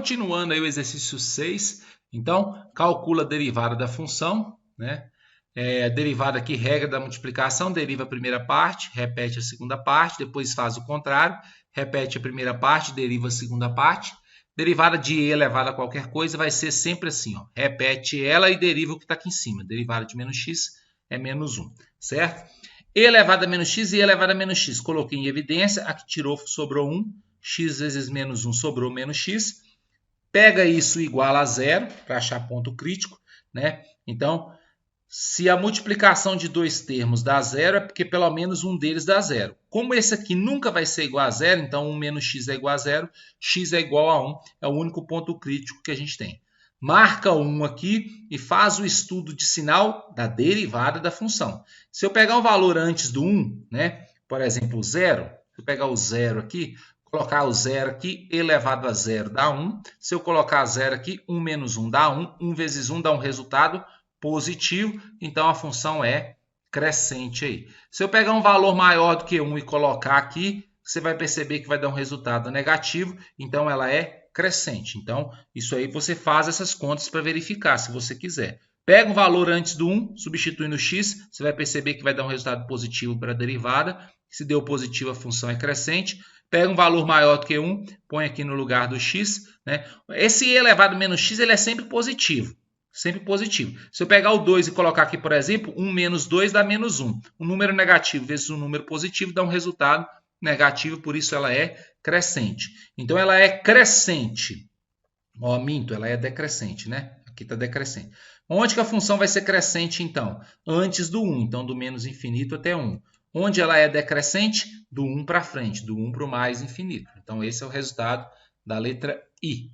Continuando aí o exercício 6, então, calcula a derivada da função, né? A derivada aqui, regra da multiplicação, deriva a primeira parte, repete a segunda parte, depois faz o contrário, repete a primeira parte, deriva a segunda parte. Derivada de e elevado a qualquer coisa vai ser sempre assim, ó, repete ela e deriva o que está aqui em cima. Derivada de menos x é menos 1, certo? E elevado a menos x e elevado a menos x. Coloquei em evidência, aqui tirou, sobrou 1, x vezes menos 1 sobrou menos x. Pega isso igual a zero, para achar ponto crítico, né? Então, se a multiplicação de dois termos dá zero, é porque pelo menos um deles dá zero. Como esse aqui nunca vai ser igual a zero, então 1 menos x é igual a zero, x é igual a 1, é o único ponto crítico que a gente tem. Marca 1 aqui e faz o estudo de sinal da derivada da função. Se eu pegar um valor antes do 1, né? Por exemplo, 0, se eu pegar o 0 aqui, colocar o 0 aqui, elevado a 0 dá 1. Se eu colocar 0 aqui, 1 menos 1 dá 1. 1 vezes 1 dá um resultado positivo, então a função é crescente aí. Se eu pegar um valor maior do que 1 e colocar aqui, você vai perceber que vai dar um resultado negativo, então ela é crescente. Então, isso aí você faz essas contas para verificar, se você quiser. Pega um valor antes do 1, substitui no x, você vai perceber que vai dar um resultado positivo para a derivada. Se deu positivo, a função é crescente. Pega um valor maior do que 1, põe aqui no lugar do x, né? Esse e elevado a menos x ele é sempre positivo. Sempre positivo. Se eu pegar o 2 e colocar aqui, por exemplo, 1 menos 2 dá menos 1. Um número negativo vezes um número positivo dá um resultado negativo, por isso ela é crescente. Então, ela é crescente. Ó, minto, ela é decrescente, né? Aqui está decrescente. Onde que a função vai ser crescente, então? Antes do 1, então do menos infinito até 1. Onde ela é decrescente? Do 1 para frente, do 1 para o mais infinito. Então, esse é o resultado da letra I.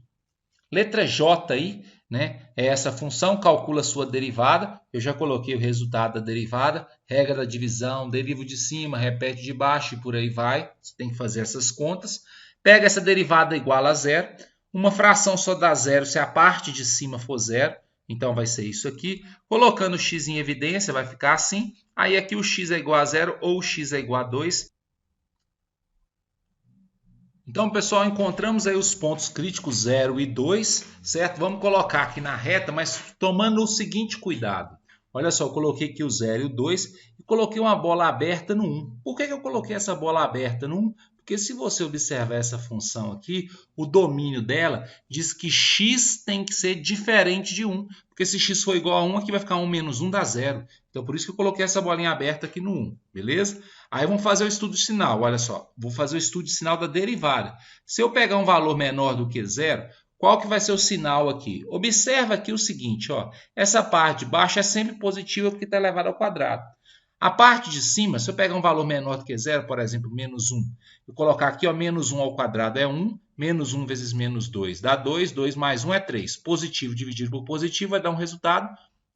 Letra J aí, né? É essa função, calcula sua derivada. Eu já coloquei o resultado da derivada. Regra da divisão, deriva de cima, repete de baixo e por aí vai. Você tem que fazer essas contas. Pega essa derivada igual a zero. Uma fração só dá zero se a parte de cima for zero. Então, vai ser isso aqui. Colocando o x em evidência, vai ficar assim. Aí, aqui o x é igual a zero ou o x é igual a 2. Então, pessoal, encontramos aí os pontos críticos 0 e 2, certo? Vamos colocar aqui na reta, mas tomando o seguinte cuidado. Olha só, eu coloquei aqui o 0 e o 2 e coloquei uma bola aberta no 1. Por que eu coloquei essa bola aberta no 1? Porque se você observar essa função aqui, o domínio dela diz que x tem que ser diferente de 1. Porque se x for igual a 1, aqui vai ficar 1 menos 1 dá 0. Então, por isso que eu coloquei essa bolinha aberta aqui no 1, beleza? Aí vamos fazer o estudo de sinal, olha só. Vou fazer o estudo de sinal da derivada. Se eu pegar um valor menor do que 0, qual que vai ser o sinal aqui? Observa aqui o seguinte, ó. Essa parte de baixo é sempre positiva porque está elevada ao quadrado. A parte de cima, se eu pegar um valor menor do que 0, por exemplo, menos 1, eu colocar aqui, ó, menos 1 ao quadrado é 1, menos 1 vezes menos 2 dá 2, 2 mais 1 é 3. Positivo dividido por positivo vai dar um resultado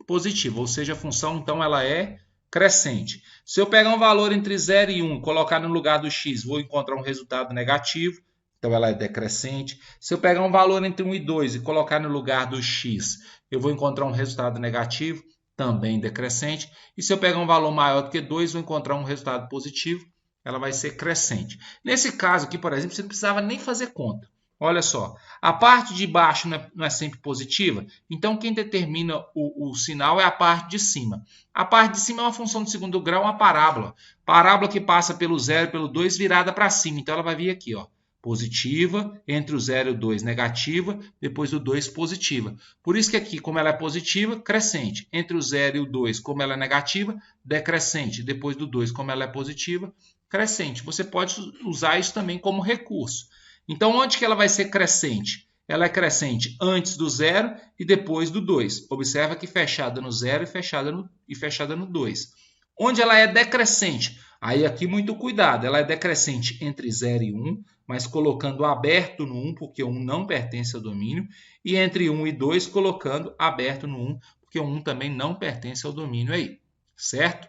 positivo, ou seja, a função, então, ela é crescente. Se eu pegar um valor entre 0 e 1, colocar no lugar do x, vou encontrar um resultado negativo, então ela é decrescente. Se eu pegar um valor entre 1 e 2 e colocar no lugar do x, eu vou encontrar um resultado negativo, também decrescente. E se eu pegar um valor maior do que 2, vou encontrar um resultado positivo, ela vai ser crescente. Nesse caso aqui, por exemplo, você não precisava nem fazer conta. Olha só, a parte de baixo não é sempre positiva, então quem determina o sinal é a parte de cima. A parte de cima é uma função de segundo grau, uma parábola. Parábola que passa pelo 0 e pelo 2 virada para cima, então ela vai vir aqui, ó. Positiva, entre o 0 e o 2 negativa, depois do 2 positiva. Por isso que aqui, como ela é positiva, crescente. Entre o 0 e o 2, como ela é negativa, decrescente. Depois do 2, como ela é positiva, crescente. Você pode usar isso também como recurso. Então, onde que ela vai ser crescente? Ela é crescente antes do 0 e depois do 2. Observa que fechada no 0 e fechada no 2. Onde ela é decrescente? Aí aqui muito cuidado, ela é decrescente entre 0 e 1, mas colocando aberto no 1, porque o 1 não pertence ao domínio, e entre 1 e 2, colocando aberto no 1, porque o 1 também não pertence ao domínio aí, certo?